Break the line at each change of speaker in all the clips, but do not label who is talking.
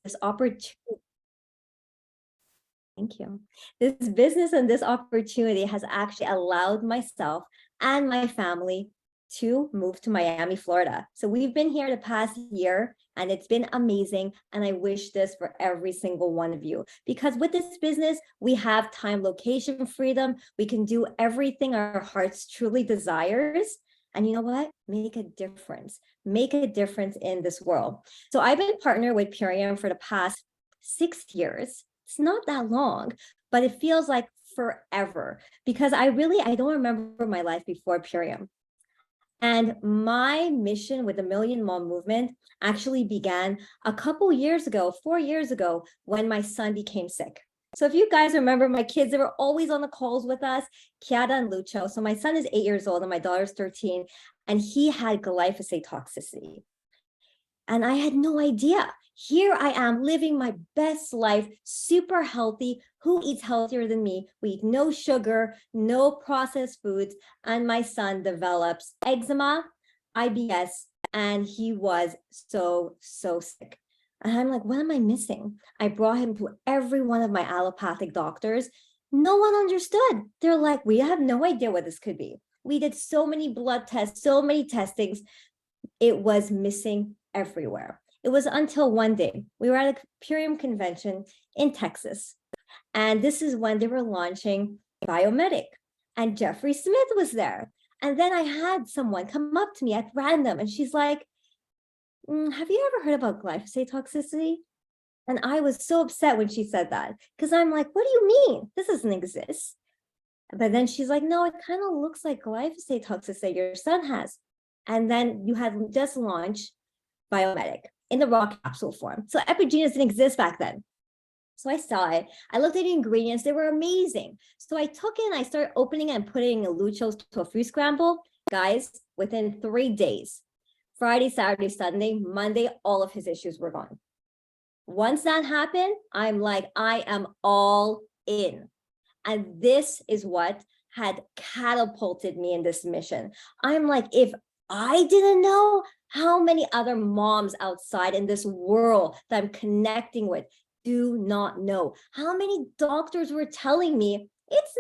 this opportunity. Thank you. This business and this opportunity has actually allowed myself and my family to move to Miami, Florida. So we've been here the past year and it's been amazing. And I wish this for every single one of you, because with this business, we have time, location freedom. We can do everything our hearts truly desires. And you know what? Make a difference in this world. So I've been partnered with Purium for the past 6 years. It's not that long, but it feels like forever because I don't remember my life before Purium. And my mission with the Million Mom Movement actually began a couple years ago, 4 years ago, when my son became sick. So if you guys remember my kids, they were always on the calls with us, Kiara and Lucho. So my son is 8 years old and my daughter's 13, and he had glyphosate toxicity. And I had no idea. Here I am living my best life, super healthy. Who eats healthier than me? We eat no sugar, no processed foods. And my son develops eczema, IBS, and he was so sick. And I'm like, what am I missing? I brought him to every one of my allopathic doctors. No one understood. They're like, we have no idea what this could be. We did so many blood tests, so many testings. It was missing everywhere. It was until one day we were at a Purium convention in Texas. And this is when they were launching Biomedic and Jeffrey Smith was there. And then I had someone come up to me at random and she's like, have you ever heard about glyphosate toxicity? And I was so upset when she said that because I'm like, what do you mean? This doesn't exist. But then she's like, no, it kind of looks like glyphosate toxicity your son has. And then you had just launched Biomedic in the raw capsule form. So Epigenus didn't exist back then. So I saw it. I looked at the ingredients. They were amazing. So I took it and I started opening and putting Lucho's tofu scramble. Guys, within 3 days, Friday, Saturday, Sunday, Monday, all of his issues were gone. Once that happened, I'm like, I am all in. And this is what had catapulted me in this mission. I'm like, if I didn't know, how many other moms outside in this world that I'm connecting with do not know? How many doctors were telling me it's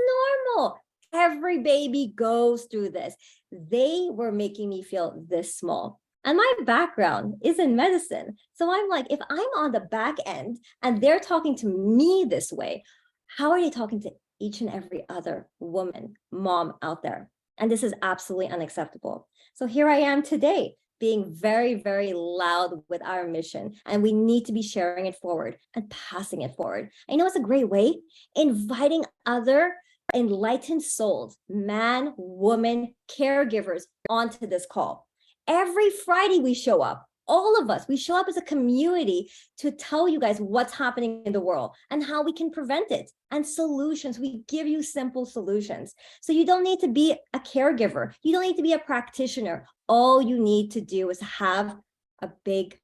normal. Every baby goes through this. They were making me feel this small. And my background is in medicine. So I'm like, if I'm on the back end and they're talking to me this way, how are they talking to each and every other woman, mom out there? And this is absolutely unacceptable. So here I am today, being very loud with our mission. And we need to be sharing it forward and passing it forward. I know it's a great way, inviting other enlightened souls, man, woman, caregivers onto this call. Every Friday we show up. All of us, we show up as a community to tell you guys what's happening in the world and how we can prevent it and solutions. We give you simple solutions. So you don't need to be a caregiver. You don't need to be a practitioner. All you need to do is have a big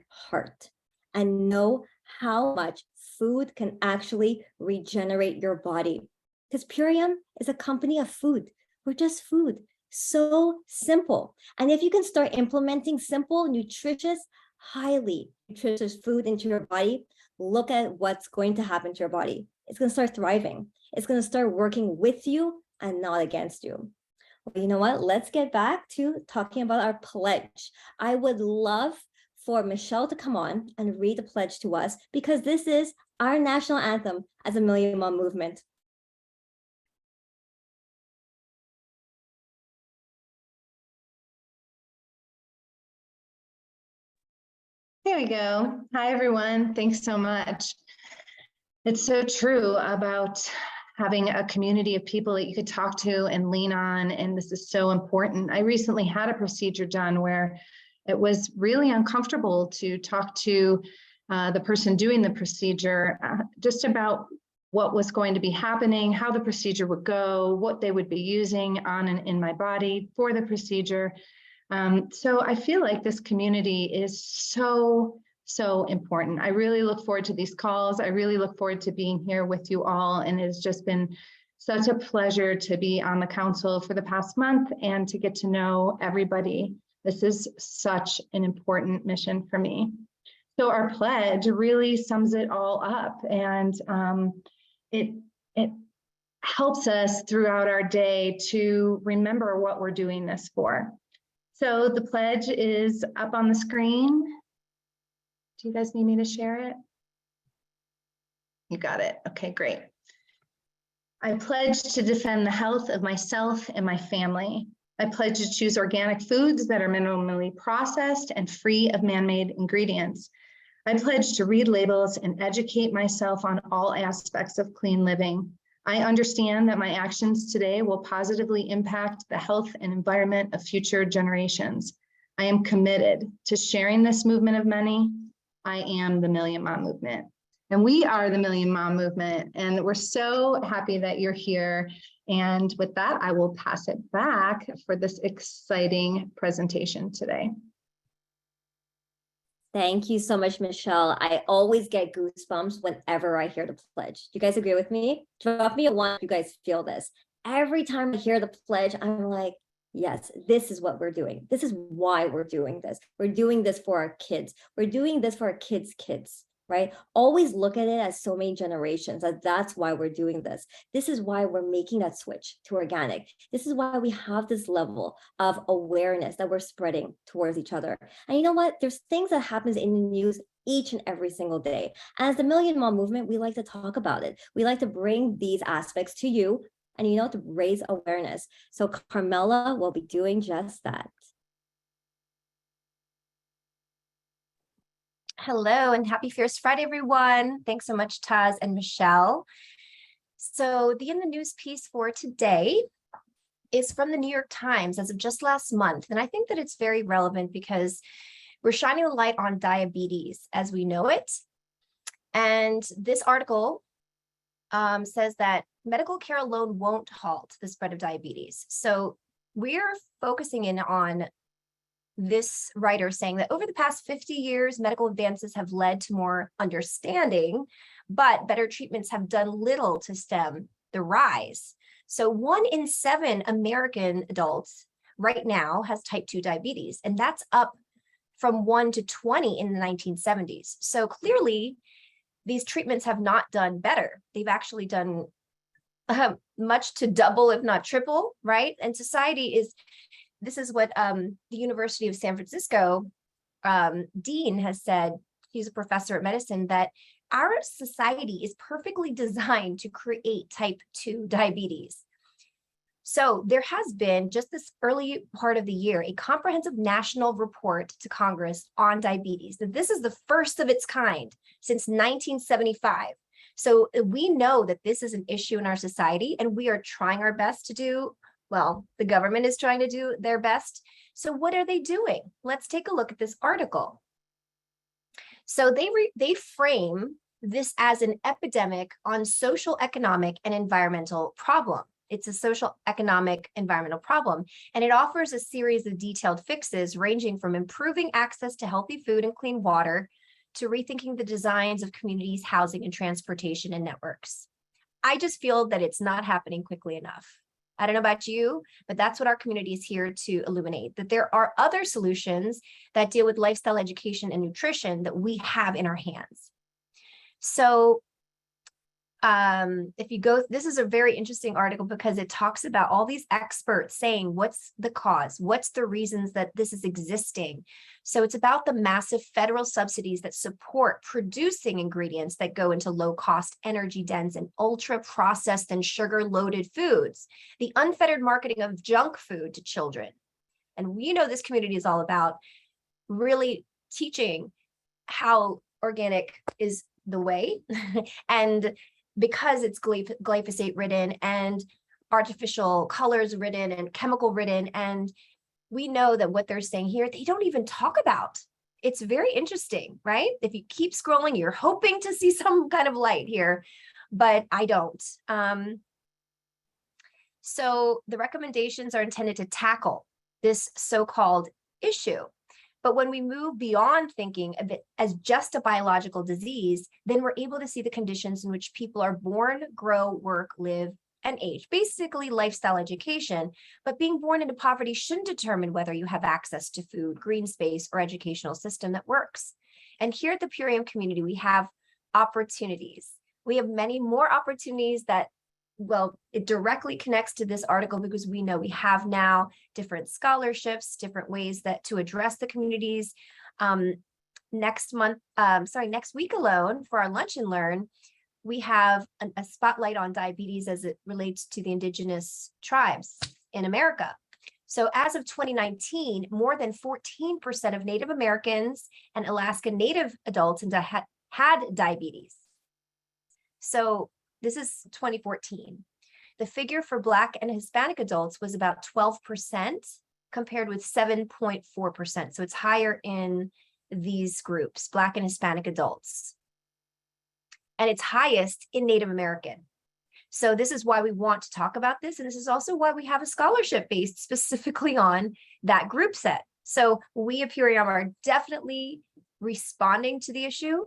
heart and know how much food can actually regenerate your body. Because Purium is a company of food. We're just food. So simple. And if you can start implementing simple, nutritious, highly nutritious food into your body, look at what's going to happen to your body. It's going to start thriving. It's going to start working with you and not against you. Well, you know what? Let's get back to talking about our pledge. I would love for Michelle to come on and read the pledge to us because this is our national anthem as a Million Mom Movement.
There we go. Hi, everyone. Thanks so much. It's so true about having a community of people that you could talk to and lean on, and this is so important. I recently had a procedure done where it was really uncomfortable to talk to the person doing the procedure just about what was going to be happening, how the procedure would go, what they would be using on and in my body for the procedure. So I feel like this community is so important. I really look forward to these calls. I really look forward to being here with you all. And it's just been such a pleasure to be on the council for the past month and to get to know everybody. This is such an important mission for me. So our pledge really sums it all up, and it helps us throughout our day to remember what we're doing this for. So the pledge is up on the screen. Do you guys need me to share it? You got it. Okay, great. I pledge to defend the health of myself and my family. I pledge to choose organic foods that are minimally processed and free of man-made ingredients. I pledge to read labels and educate myself on all aspects of clean living. I understand that my actions today will positively impact the health and environment of future generations. I am committed to sharing this movement of many. I am the Million Mom Movement. And we are the Million Mom Movement, and we're so happy that you're here. And with that, I will pass it back for this exciting presentation today.
Thank you so much, Michelle. I always get goosebumps whenever I hear the pledge. Do you guys agree with me? Drop me a one if you guys feel this. Every time I hear the pledge, I'm like, yes, this is what we're doing. This is why we're doing this. We're doing this for our kids. We're doing this for our kids' kids, right? Always look at it as so many generations. That's why we're doing this. This is why we're making that switch to organic. This is why we have this level of awareness that we're spreading towards each other. And you know what? There's things that happens in the news each and every single day. As the Million Mom Movement, we like to talk about it. We like to bring these aspects to you and, to raise awareness. So Carmela will be doing just that.
Hello and happy Fierce Friday, everyone. Thanks so much, Taz and Michelle. So the In the News piece for today is from the New York Times as of just last month. And I think that it's very relevant because we're shining a light on diabetes as we know it. And this article says that medical care alone won't halt the spread of diabetes. So we're focusing in on this writer saying that over the past 50 years, medical advances have led to more understanding, but better treatments have done little to stem the rise. So 1 in 7 American adults right now has type 2 diabetes, and that's up from 1 to 20 in the 1970s. So clearly, these treatments have not done better. They've actually done much to double, if not triple, right? And society is, this is what the University of San Francisco dean has said. He's a professor at medicine, that our society is perfectly designed to create type 2 diabetes. So there has been, just this early part of the year, a comprehensive national report to Congress on diabetes. This is the first of its kind since 1975. So we know that this is an issue in our society, and we are trying our best to do, well, the government is trying to do their best. So what are they doing? Let's take a look at this article. So they frame this as an epidemic on social, economic, and environmental problem. It's a social, economic, environmental problem, and it offers a series of detailed fixes ranging from improving access to healthy food and clean water to rethinking the designs of communities, housing, and transportation and networks. I just feel that it's not happening quickly enough. I don't know about you, but that's what our community is here to illuminate, that there are other solutions that deal with lifestyle education and nutrition that we have in our hands. So if you go, this is a very interesting article because it talks about all these experts saying what's the cause, what's the reasons that this is existing. So it's about the massive federal subsidies that support producing ingredients that go into low cost, energy dense, and ultra processed and sugar loaded foods, the unfettered marketing of junk food to children. And we know this community is all about really teaching how organic is the way and because it's glyphosate ridden and artificial colors ridden and chemical ridden. And we know that what they're saying here, they don't even talk about. It's very interesting, right? If you keep scrolling, you're hoping to see some kind of light here, but I don't. So the recommendations are intended to tackle this so-called issue. But when we move beyond thinking of it as just a biological disease, then we're able to see the conditions in which people are born, grow, work, live, and age, basically lifestyle education. But being born into poverty shouldn't determine whether you have access to food, green space, or educational system that works. And here at the Purium community, we have opportunities. We have many more opportunities that, well, it directly connects to this article because we know we have now different scholarships, different ways that to address the communities. Next week alone for our Lunch and Learn, we have a spotlight on diabetes as it relates to the indigenous tribes in America. So as of 2019, more than 14% of Native Americans and Alaska Native adults had diabetes. So this is 2014. The figure for Black and Hispanic adults was about 12% compared with 7.4%. So it's higher in these groups, Black and Hispanic adults. And it's highest in Native American. So this is why we want to talk about this. And this is also why we have a scholarship based specifically on that group set. So we at Purium are definitely responding to the issue.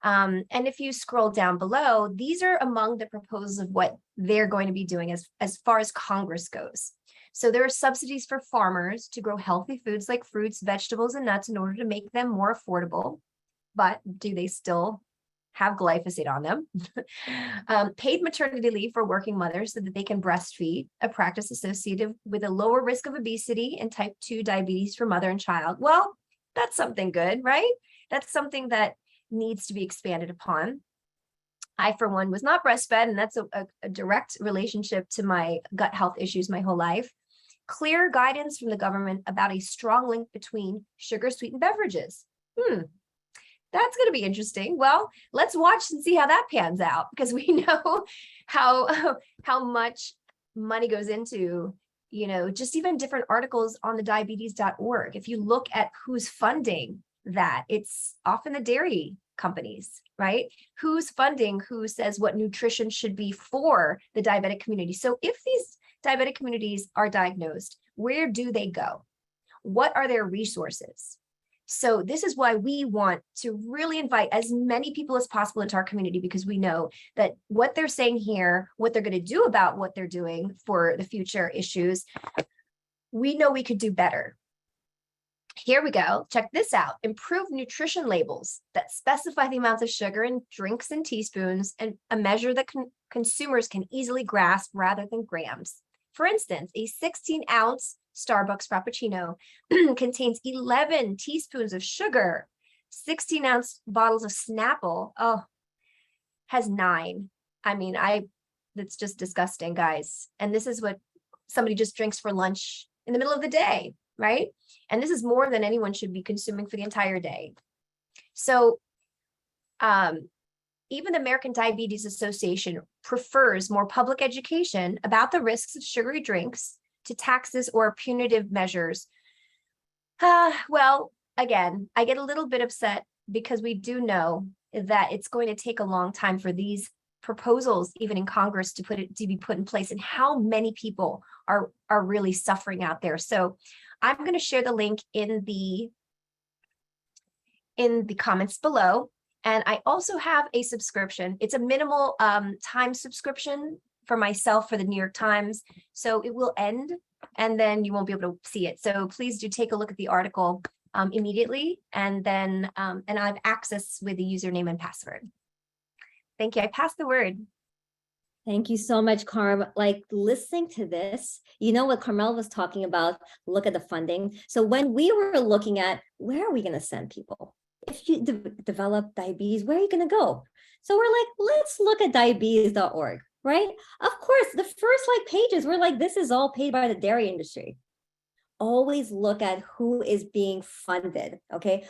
And if you scroll down below, these are among the proposals of what they're going to be doing as far as Congress goes. So there are subsidies for farmers to grow healthy foods like fruits, vegetables, and nuts in order to make them more affordable. But do they still have glyphosate on them? Paid maternity leave for working mothers so that they can breastfeed, a practice associated with a lower risk of obesity and type 2 diabetes for mother and child. Well, that's something good, right? That's something that needs to be expanded upon. I, for one, was not breastfed, and that's a direct relationship to my gut health issues my whole life. Clear guidance from the government about a strong link between sugar-sweetened beverages. That's going to be interesting. Well, let's watch and see how that pans out, because we know how much money goes into, just even different articles on the diabetes.org. If you look at who's funding that, it's often the dairy companies, right? Who's funding, who says what nutrition should be for the diabetic community. So if these diabetic communities are diagnosed, where do they go? What are their resources? So this is why we want to really invite as many people as possible into our community, because we know that what they're saying here, what they're going to do about what they're doing for the future issues, we know we could do better. Here we go. Check this out. Improve nutrition labels that specify the amounts of sugar in drinks and teaspoons, and a measure that consumers can easily grasp rather than grams. For instance, a 16-ounce Starbucks Frappuccino contains 11 teaspoons of sugar. 16-ounce bottles of Snapple, has 9. I mean, that's just disgusting, guys. And this is what somebody just drinks for lunch in the middle of the day, right? And this is more than anyone should be consuming for the entire day. So even the American Diabetes Association prefers more public education about the risks of sugary drinks to taxes or punitive measures. Well, again, I get a little bit upset because we do know that it's going to take a long time for these proposals, even in Congress, to be put in place, and how many people are really suffering out there. So I'm going to share the link in the comments below. And I also have a subscription. It's a minimal time subscription for myself for the New York Times. So it will end and then you won't be able to see it. So please do take a look at the article immediately. And then and I have access with the username and password. Thank you. I pass the word.
Thank you so much, Carm. Like, listening to this, you know what Carmel was talking about, look at the funding. So when we were looking at where are we going to send people? If you develop diabetes, where are you going to go? So we're like, let's look at diabetes.org, right? Of course, the first pages, we're like, this is all paid by the dairy industry. Always look at who is being funded, okay?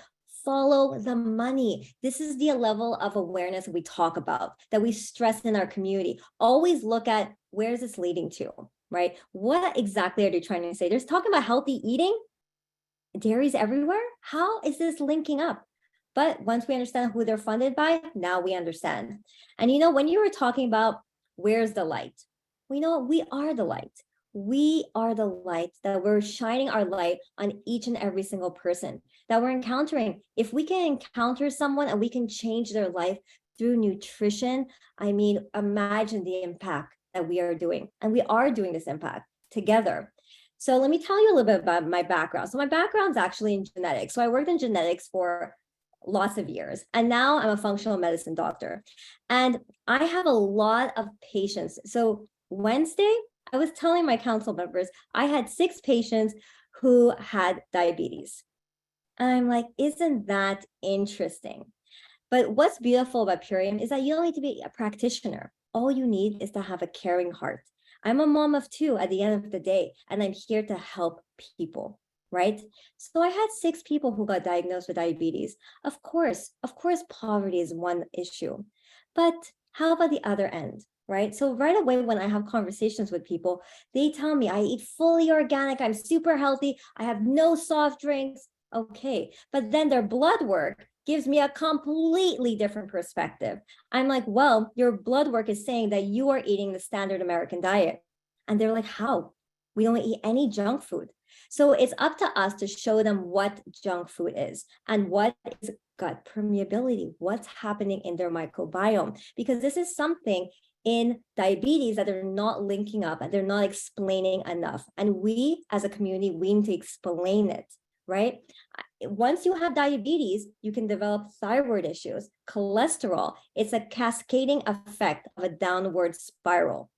Follow the money. This is the level of awareness we talk about, that we stress in our community. Always look at where is this leading to, right? What exactly are they trying to say? They're talking about healthy eating, dairies everywhere. How is this linking up? But once we understand who they're funded by, now we understand. And when you were talking about where's the light, we know we are the light. We are the light, that we're shining our light on each and every single person that we're encountering. If we can encounter someone and we can change their life through nutrition, I mean, imagine the impact that we are doing. And we are doing this impact together. So let me tell you a little bit about my background. So my background is actually in genetics. So I worked in genetics for lots of years. And now I'm a functional medicine doctor. And I have a lot of patients. So Wednesday, I was telling my council members, I had 6 patients who had diabetes. And I'm like, isn't that interesting? But what's beautiful about Purium is that you don't need to be a practitioner. All you need is to have a caring heart. I'm a mom of 2 at the end of the day, and I'm here to help people, right? So I had 6 people who got diagnosed with diabetes. Of course, poverty is one issue, but how about the other end, right? So right away, when I have conversations with people, they tell me I eat fully organic, I'm super healthy, I have no soft drinks. Okay, but then their blood work gives me a completely different perspective. I'm like, well, your blood work is saying that you are eating the standard American diet. And they're like, how? We don't eat any junk food. So it's up to us to show them what junk food is and what is gut permeability, what's happening in their microbiome, because this is something in diabetes that they're not linking up and they're not explaining enough. And we as a community, we need to explain it, right? Once you have diabetes, you can develop thyroid issues, cholesterol. It's a cascading effect of a downward spiral.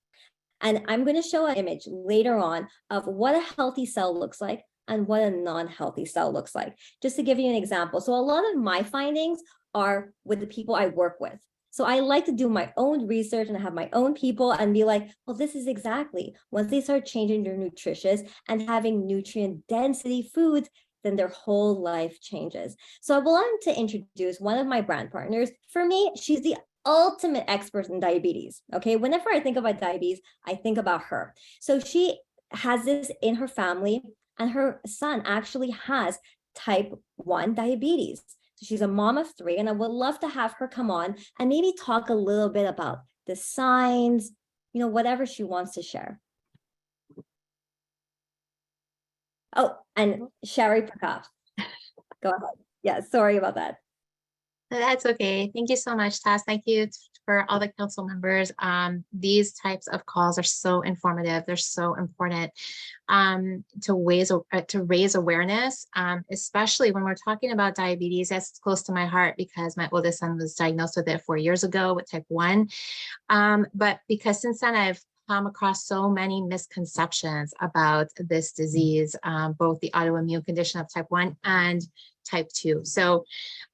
And I'm going to show an image later on of what a healthy cell looks like and what a non-healthy cell looks like, just to give you an example. So a lot of my findings are with the people I work with. So I like to do my own research and have my own people and be like, well, this is exactly, once they start changing their nutritious and having nutrient density foods, then their whole life changes. So I want to introduce one of my brand partners. For me, she's the ultimate expert in diabetes. Okay, whenever I think about diabetes, I think about her. So she has this in her family, and her son actually has type 1 diabetes. So she's a mom of 3, and I would love to have her come on and maybe talk a little bit about the signs, whatever she wants to share. Oh, and Sherry Prakop. Go ahead. Yeah, sorry about that.
That's okay. Thank you so much, Taz. Thank you for all the council members. These types of calls are so informative. They're so important to raise awareness, especially when we're talking about diabetes. That's close to my heart because my oldest son was diagnosed with it 4 years ago with type 1. But because since then I've come across so many misconceptions about this disease, both the autoimmune condition of type 1 and type 2. So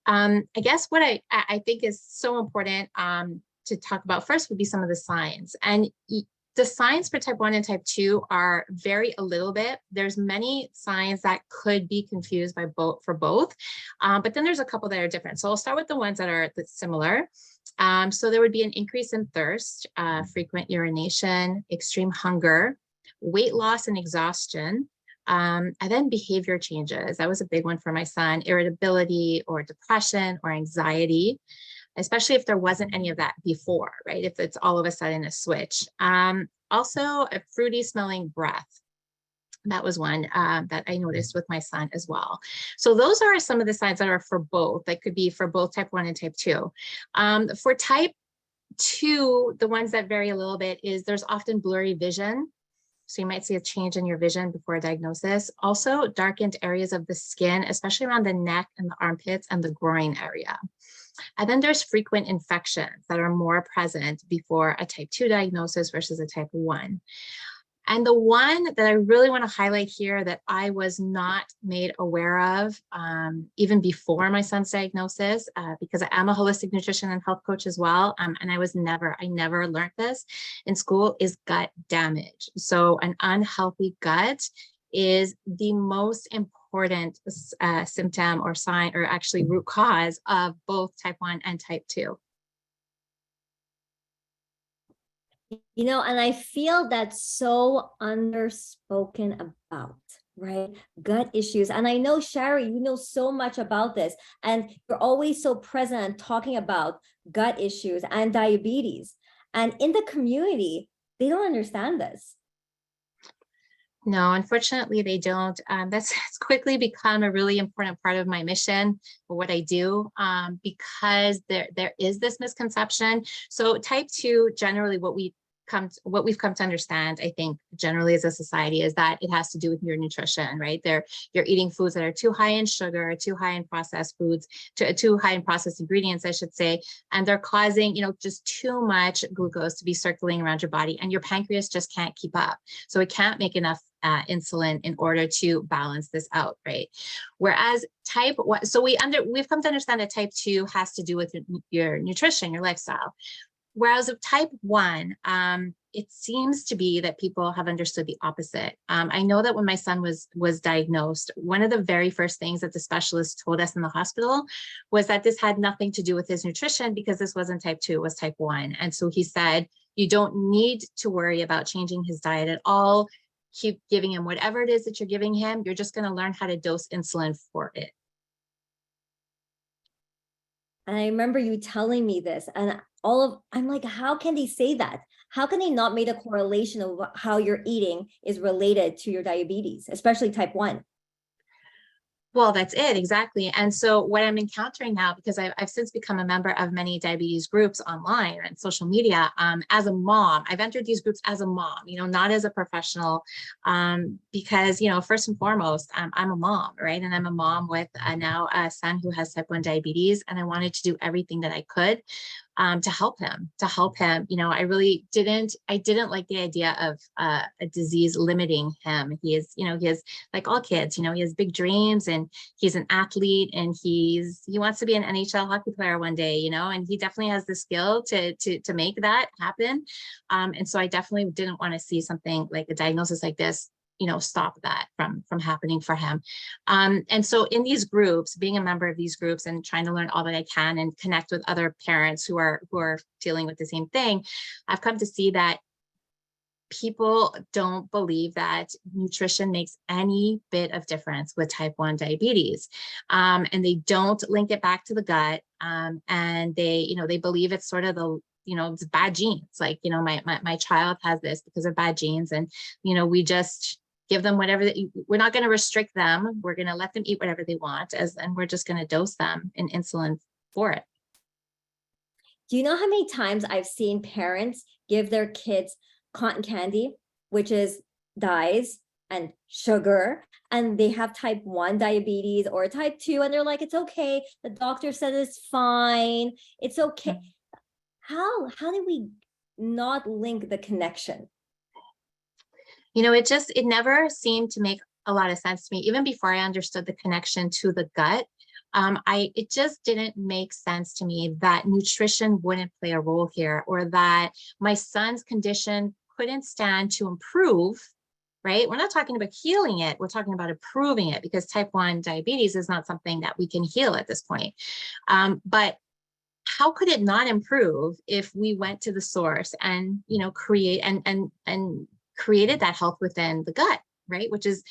I guess what I think is so important to talk about first would be some of the signs. And the signs for type 1 and type 2 are vary a little bit. There's many signs that could be confused by both, but then there's a couple that are different. So I'll start with the ones that are similar. So there would be an increase in thirst, frequent urination, extreme hunger, weight loss and exhaustion, and then behavior changes. That was a big one for my son: irritability or depression or anxiety, especially if there wasn't any of that before, right? If it's all of a sudden a switch. Also a fruity smelling breath. That was one that I noticed with my son as well. So those are some of the signs that are for both, that could be for both type 1 and type 2. For type 2, the ones that vary a little bit is there's often blurry vision. So you might see a change in your vision before a diagnosis. Also darkened areas of the skin, especially around the neck and the armpits and the groin area. And then there's frequent infections that are more present before a type 2 diagnosis versus a type 1. And the one that I really want to highlight here that I was not made aware of even before my son's diagnosis, because I am a holistic nutrition and health coach as well. And I never learned this in school, is gut damage. So an unhealthy gut is the most important symptom or sign, or actually root cause of both type 1 and type 2.
And I feel that's so underspoken about, right? Gut issues. And I know, Sherry, you know so much about this, and you're always so present and talking about gut issues and diabetes. And in the community, they don't understand this.
No, unfortunately, they don't. That's quickly become a really important part of my mission for what I do, because there is this misconception. So type 2, generally what we what we've come to understand, I think generally as a society, is that it has to do with your nutrition, right? You're eating foods that are too high in sugar, too high in processed foods, too high in processed ingredients, I should say, and they're causing, just too much glucose to be circulating around your body, and your pancreas just can't keep up. So it can't make enough insulin in order to balance this out, right? Whereas type 1, so we've come to understand that type 2 has to do with your nutrition, your lifestyle. Whereas of type 1, it seems to be that people have understood the opposite. I know that when my son was diagnosed, one of the very first things that the specialist told us in the hospital was that this had nothing to do with his nutrition, because this wasn't type 2, it was type 1. And so he said, you don't need to worry about changing his diet at all. Keep giving him whatever it is that you're giving him. You're just going to learn how to dose insulin for it.
And I remember you telling me this, and I'm like, how can they say that? How can they not make a correlation of how you're eating is related to your diabetes, especially type 1?
Well, that's it, exactly. And so what I'm encountering now, because I've since become a member of many diabetes groups online and social media, as a mom, I've entered these groups as a mom, not as a professional, because, first and foremost, I'm a mom, right? And I'm a mom with now a son who has type 1 diabetes, and I wanted to do everything that I could to help him. I really didn't like the idea of a disease limiting him. He is, he has, like all kids, he has big dreams, and he's an athlete, and he wants to be an NHL hockey player one day, and he definitely has the skill to make that happen. And so I definitely didn't want to see something like a diagnosis like this stop that from happening for him. And so in these groups, being a member of these groups and trying to learn all that I can and connect with other parents who are dealing with the same thing, I've come to see that people don't believe that nutrition makes any bit of difference with type 1 diabetes. And they don't link it back to the gut. And they believe it's sort of it's bad genes. Like, my child has this because of bad genes. And, we just give them whatever we're not going to restrict them. We're going to let them eat whatever they want, and we're just going to dose them in insulin for it.
Do you know how many times I've seen parents give their kids cotton candy, which is dyes and sugar, and they have type 1 diabetes or type 2, and they're like, it's okay. The doctor said it's fine. It's okay. How do we not link the connection?
It never seemed to make a lot of sense to me, even before I understood the connection to the gut. It just didn't make sense to me that nutrition wouldn't play a role here, or that my son's condition couldn't stand to improve, right? We're not talking about healing it. We're talking about improving it, because type 1 diabetes is not something that we can heal at this point. But how could it not improve if we went to the source and, create and created that health within the gut, right? Which is,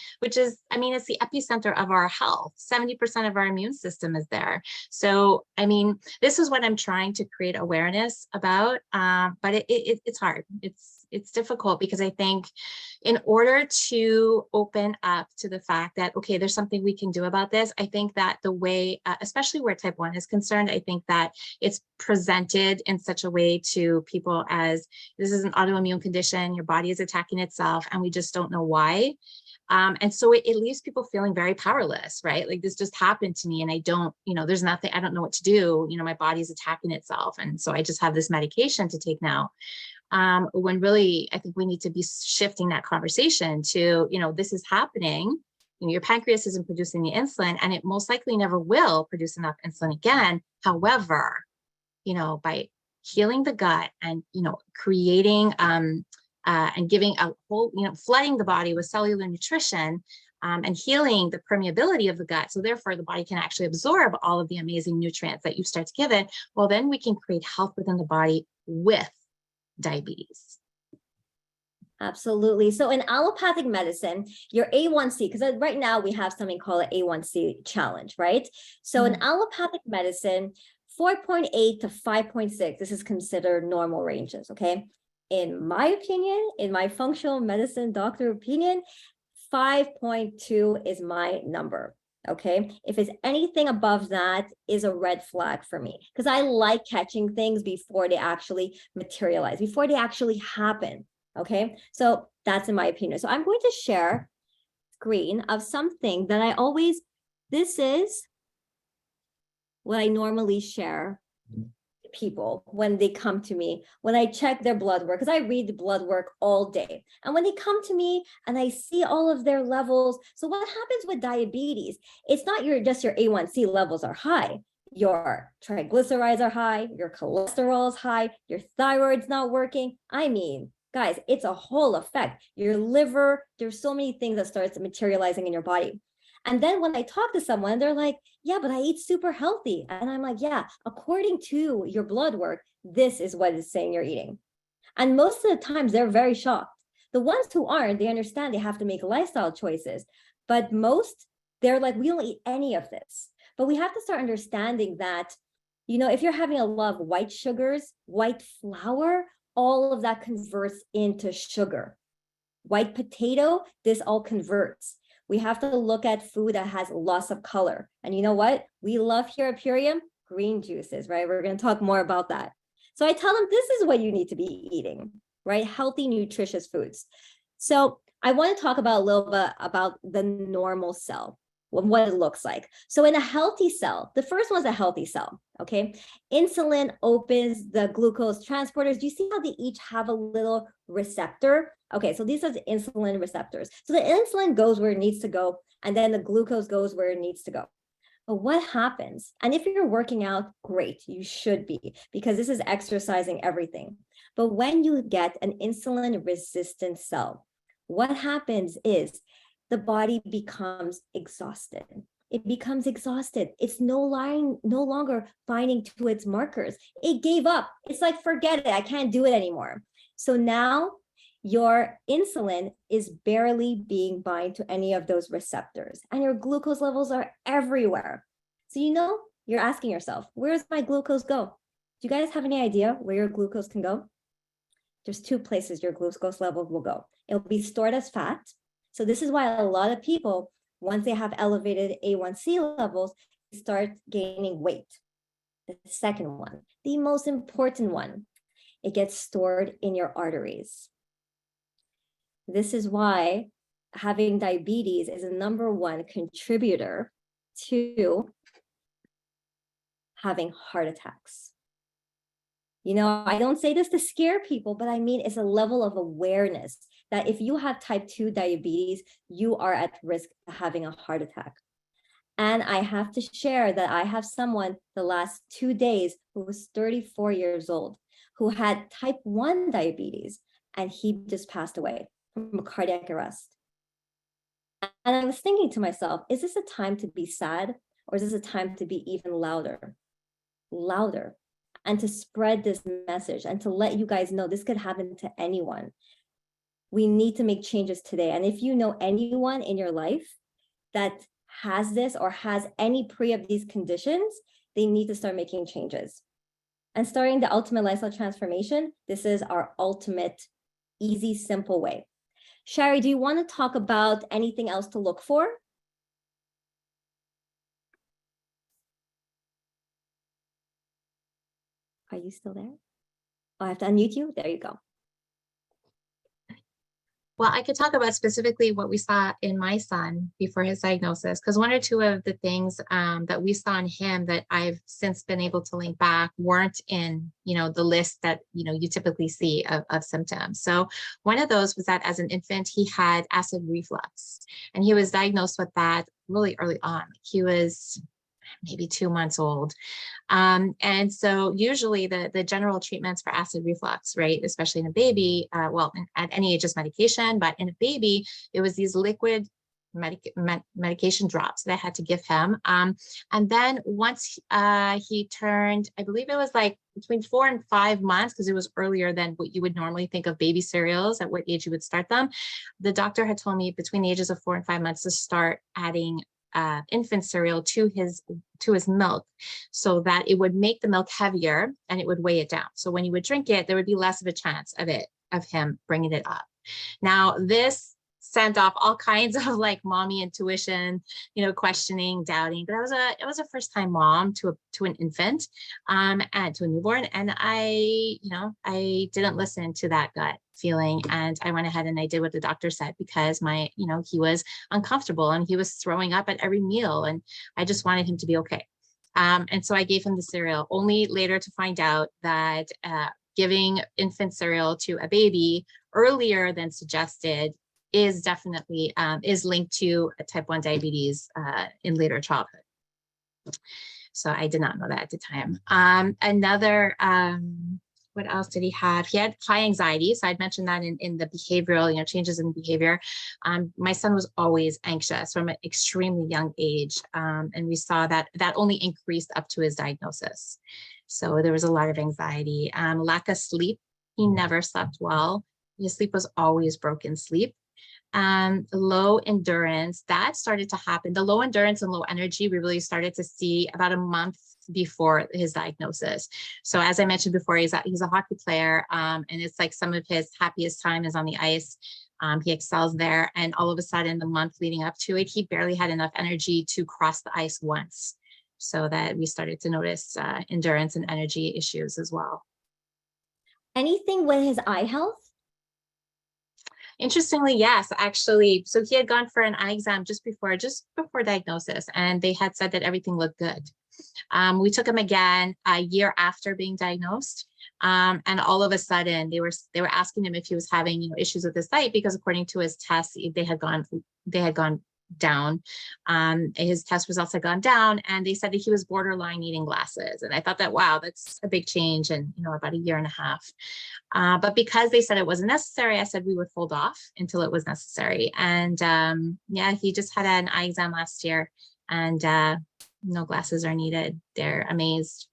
I mean, it's the epicenter of our health. 70% of our immune system is there. So, I mean, this is what I'm trying to create awareness about, but it's hard. It's difficult, because I think in order to open up to the fact that, okay, there's something we can do about this, I think that the way, especially where type 1 is concerned, I think that it's presented in such a way to people as, this is an autoimmune condition, your body is attacking itself, and we just don't know why. And so it leaves people feeling very powerless, right? Like, this just happened to me, and I don't, there's nothing, I don't know what to do. My body's attacking itself. And so I just have this medication to take now. When really, I think we need to be shifting that conversation to, this is happening. Your pancreas isn't producing the insulin, and it most likely never will produce enough insulin again. However, by healing the gut and, creating, and giving a whole, flooding the body with cellular nutrition, and healing the permeability of the gut, so therefore the body can actually absorb all of the amazing nutrients that you start to give it, well, then we can create health within the body with diabetes.
Absolutely. So in allopathic medicine, your A1C, because right now we have something called an A1C challenge, right? So in allopathic medicine, 4.8 to 5.6, this is considered normal ranges, okay? In my opinion, in my functional medicine doctor opinion, 5.2 is my number. Okay, if it's anything above that is a red flag for me, because I like catching things before they actually materialize, before they actually happen. Okay, so that's in my opinion. So I'm going to share screen of something that I always, this is what I normally share to people when they come to me, when I check their blood work, because I read the blood work all day. And when they come to me and I see all of their levels, so what happens with diabetes? It's not just your A1C levels are high. Your triglycerides are high, your cholesterol is high, your thyroid's not working. I mean, guys, it's a whole effect. Your liver, there's so many things that starts materializing in your body. And then when I talk to someone, they're like, yeah, but I eat super healthy. And I'm like, yeah, according to your blood work, this is what it's saying you're eating. And most of the times they're very shocked. The ones who aren't, they understand they have to make lifestyle choices. But most, they're like, we don't eat any of this. But we have to start understanding that, if you're having a lot of white sugars, white flour, all of that converts into sugar. White potato, this all converts. We have to look at food that has loss of color. And you know what? We love here at Purium, green juices, right? We're going to talk more about that. So I tell them this is what you need to be eating, right? Healthy, nutritious foods. So I want to talk about a little bit about the normal cell, what it looks like. So in a healthy cell, the first one's a healthy cell, okay? Insulin opens the glucose transporters. Do you see how they each have a little receptor? Okay, so these are the insulin receptors. So the insulin goes where it needs to go, and then the glucose goes where it needs to go. But what happens? And if you're working out, great, you should be, because this is exercising everything. But when you get an insulin resistant cell, what happens is the body becomes exhausted. It becomes exhausted. It's no longer binding to its markers. It gave up. It's like, forget it. I can't do it anymore. So now your insulin is barely being bind to any of those receptors, and your glucose levels are everywhere. So you're asking yourself, where does my glucose go? Do you guys have any idea where your glucose can go? There's two places your glucose level will go. It'll be stored as fat. So this is why a lot of people, once they have elevated A1C levels, start gaining weight. The second one, the most important one, it gets stored in your arteries. This is why having diabetes is a #1 contributor to having heart attacks. I don't say this to scare people, but I mean, it's a level of awareness that if you have type 2 diabetes, you are at risk of having a heart attack. And I have to share that I have someone the last 2 days who was 34 years old, who had type 1 diabetes, and he just passed away from a cardiac arrest. And I was thinking to myself, is this a time to be sad, or is this a time to be even louder? Louder. And to spread this message and to let you guys know this could happen to anyone. We need to make changes today. And if you know anyone in your life that has this or has any pre of these conditions, they need to start making changes. And starting the Ultimate Lifestyle Transformation, this is our ultimate, easy, simple way. Shari, do you want to talk about anything else to look for? Are you still there? Oh, I have to unmute you. There you go.
Well, I could talk about specifically what we saw in my son before his diagnosis, because one or two of the things that we saw in him that I've since been able to link back weren't in, the list that, you typically see of symptoms. So one of those was that as an infant, he had acid reflux, and he was diagnosed with that really early on. He was maybe 2 months old. And so usually the general treatments for acid reflux, right, especially in a baby, at any age is medication, but in a baby, it was these liquid medication drops that I had to give him. And then once he turned, I believe it was like between 4 and 5 months, because it was earlier than what you would normally think of baby cereals, at what age you would start them. The doctor had told me between the ages of 4 and 5 months to start adding infant cereal to his milk, so that it would make the milk heavier and it would weigh it down. So when you would drink it, there would be less of a chance of him bringing it up. Now, this sent off all kinds of like mommy intuition, questioning, doubting. But it was a first time mom to an infant, and to a newborn. And I didn't listen to that gut feeling. And I went ahead and I did what the doctor said, because he was uncomfortable and he was throwing up at every meal. And I just wanted him to be okay. And so I gave him the cereal, only later to find out that giving infant cereal to a baby earlier than suggested is definitely is linked to a type 1 diabetes in later childhood. So I did not know that at the time. What else did he have? He had high anxiety. So I'd mentioned that in the behavioral, changes in behavior. My son was always anxious from an extremely young age. And we saw that only increased up to his diagnosis. So there was a lot of anxiety, lack of sleep. He never slept well. His sleep was always broken sleep. Low endurance, that started to happen. The low endurance and low energy, we really started to see about a month before his diagnosis. So as I mentioned before, he's a hockey player, and it's like some of his happiest time is on the ice. He excels there. And all of a sudden, the month leading up to it, he barely had enough energy to cross the ice once. So that we started to notice endurance and energy issues as well.
Anything with his eye health?
Interestingly, yes, actually. So he had gone for an eye exam just before diagnosis, and they had said that everything looked good. We took him again a year after being diagnosed. And all of a sudden they were asking him if he was having, issues with his sight, because according to his tests, they had gone down. His test results had gone down, and they said that he was borderline needing glasses. And I thought that, wow, that's a big change in, about a year and a half. But because they said it wasn't necessary, I said we would hold off until it was necessary. And he just had an eye exam last year, and no glasses are needed. They're amazed.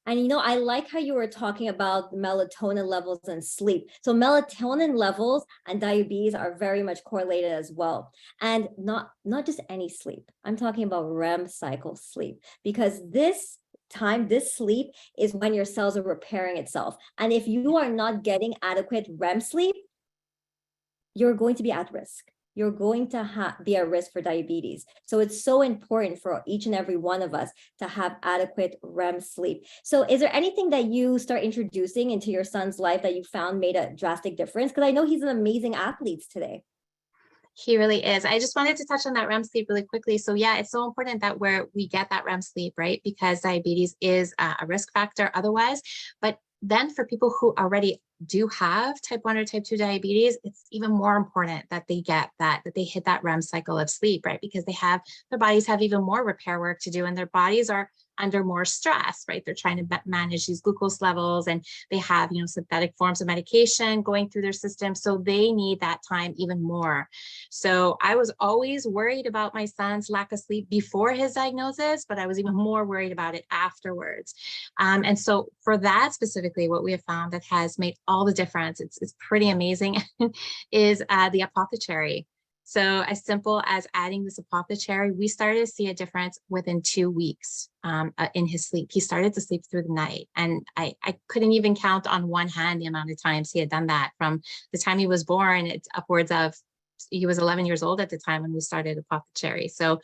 And I like how you were talking about melatonin levels and sleep. So melatonin levels and diabetes are very much correlated as well. And not just any sleep. I'm talking about REM cycle sleep, because this sleep is when your cells are repairing itself. And if you are not getting adequate REM sleep, you're going to be at risk. You're going to be at risk for diabetes. So it's so important for each and every one of us to have adequate REM sleep. So is there anything that you start introducing into your son's life that you found made a drastic difference? Because I know he's an amazing athlete today.
He really is. I just wanted to touch on that REM sleep really quickly. So yeah, it's so important that we get that REM sleep, right? Because diabetes is a risk factor otherwise. But then for people who already do have type 1 or type 2 diabetes, it's even more important that they get that they hit that REM cycle of sleep, right? Because their bodies have even more repair work to do, and their bodies are under more stress, right? They're trying to manage these glucose levels, and they have, synthetic forms of medication going through their system. So they need that time even more. So I was always worried about my son's lack of sleep before his diagnosis, but I was even more worried about it afterwards. And so for that specifically, what we have found that has made all the difference, it's pretty amazing, is the apothecary. So as simple as adding this apothecary, we started to see a difference within 2 weeks in his sleep. He started to sleep through the night. And I couldn't even count on one hand the amount of times he had done that from the time he was born. It's upwards of, he was 11 years old at the time when we started apothecary. So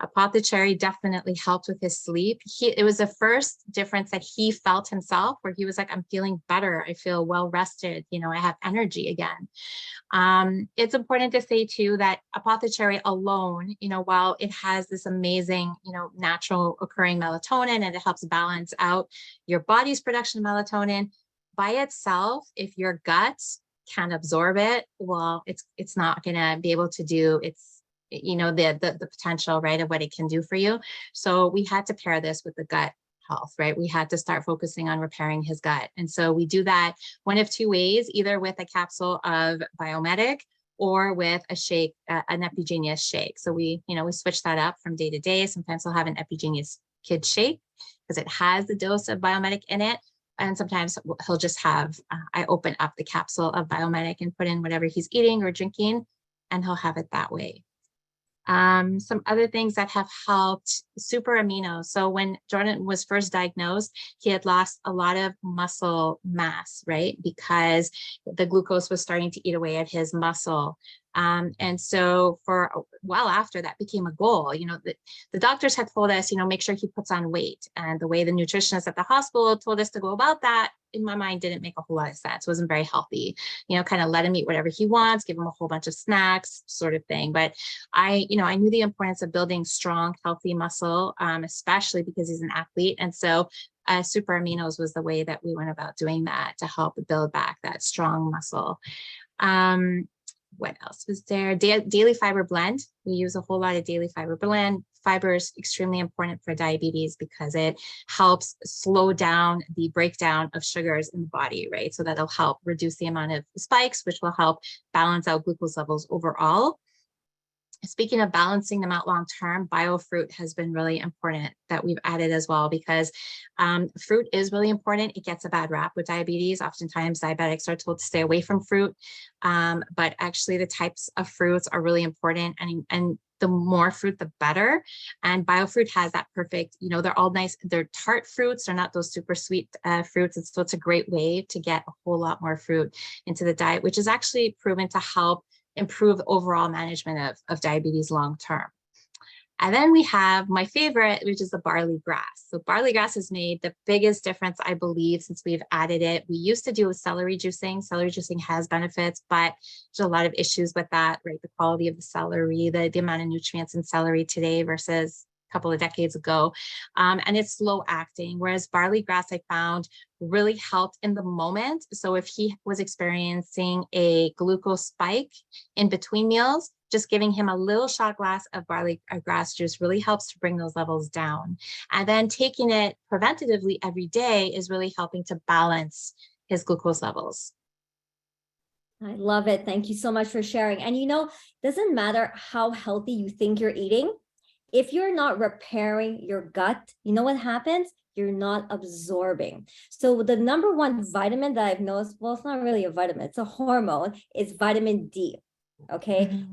apothecary definitely helped with his sleep. It was the first difference that he felt himself, where he was like, I'm feeling better. I feel well rested. I have energy again. It's important to say too, that apothecary alone, while it has this amazing, natural occurring melatonin, and it helps balance out your body's production of melatonin by itself, if your gut can't absorb it, well, it's not going to be able to do the potential, right, of what it can do for you. So we had to pair this with the gut health, right? We had to start focusing on repairing his gut. And so we do that one of two ways, either with a capsule of Biomedic or with a shake, an Epigenius shake. So we switch that up from day to day. Sometimes he'll have an Epigenius kid shake because it has the dose of Biomedic in it. And sometimes he'll just have, I open up the capsule of Biomedic and put in whatever he's eating or drinking, and he'll have it that way. Some other things that have helped, super amino. So when Jordan was first diagnosed, he had lost a lot of muscle mass, right? Because the glucose was starting to eat away at his muscle. And so for a while after, that became a goal. You know, the doctors had told us, you know, make sure he puts on weight. And the way the nutritionist at the hospital told us to go about that, in my mind, didn't make a whole lot of sense. It wasn't very healthy. You know, kind of let him eat whatever he wants, give him a whole bunch of snacks, sort of thing. But I knew the importance of building strong, healthy muscle, especially because he's an athlete. And so super aminos was the way that we went about doing that to help build back that strong muscle. What else was there? Daily fiber blend. We use a whole lot of daily fiber blend. Fiber is extremely important for diabetes because it helps slow down the breakdown of sugars in the body, right? So that'll help reduce the amount of spikes, which will help balance out glucose levels overall. Speaking of balancing them out long-term, biofruit has been really important that we've added as well, because fruit is really important. It gets a bad rap with diabetes. Oftentimes diabetics are told to stay away from fruit, but actually the types of fruits are really important, and the more fruit, the better. And biofruit has that perfect, you know, they're all nice. They're tart fruits. They're not those super sweet fruits. And so it's a great way to get a whole lot more fruit into the diet, which is actually proven to help improve overall management of diabetes long-term. And then we have my favorite, which is the barley grass. So barley grass has made the biggest difference, I believe, since we've added it. We used to do with celery juicing. Celery juicing has benefits, but there's a lot of issues with that, right? The quality of the celery, the amount of nutrients in celery today versus couple of decades ago, and it's slow acting, whereas barley grass I found really helped in the moment. So if he was experiencing a glucose spike in between meals, just giving him a little shot glass of barley grass juice really helps to bring those levels down. And then taking it preventatively every day is really helping to balance his glucose levels.
I love it. Thank you so much for sharing. And you know, doesn't matter how healthy you think you're eating, if you're not repairing your gut, you know what happens? You're not absorbing. So the number one vitamin that I've noticed, well, it's not really a vitamin, it's a hormone, is vitamin D. Okay.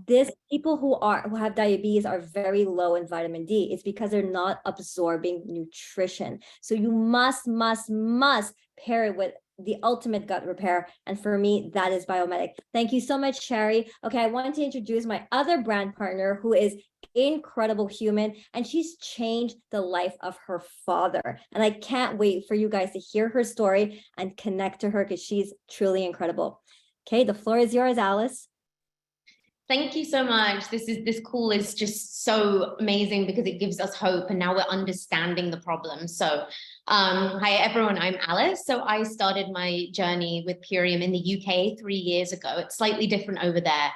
People who have diabetes are very low in vitamin D. It's because they're not absorbing nutrition. So you must pair it with the ultimate gut repair. And for me, that is Biomedic. Thank you so much, Sherry. Okay, I want to introduce my other brand partner who is incredible human, and she's changed the life of her father. And I can't wait for you guys to hear her story and connect to her because she's truly incredible. Okay, the floor is yours, Alice.
Thank you so much. This call is just so amazing because it gives us hope, and now we're understanding the problem. So hi everyone, I'm Alice. So I started my journey with Purium in the UK 3 years ago. It's slightly different over there.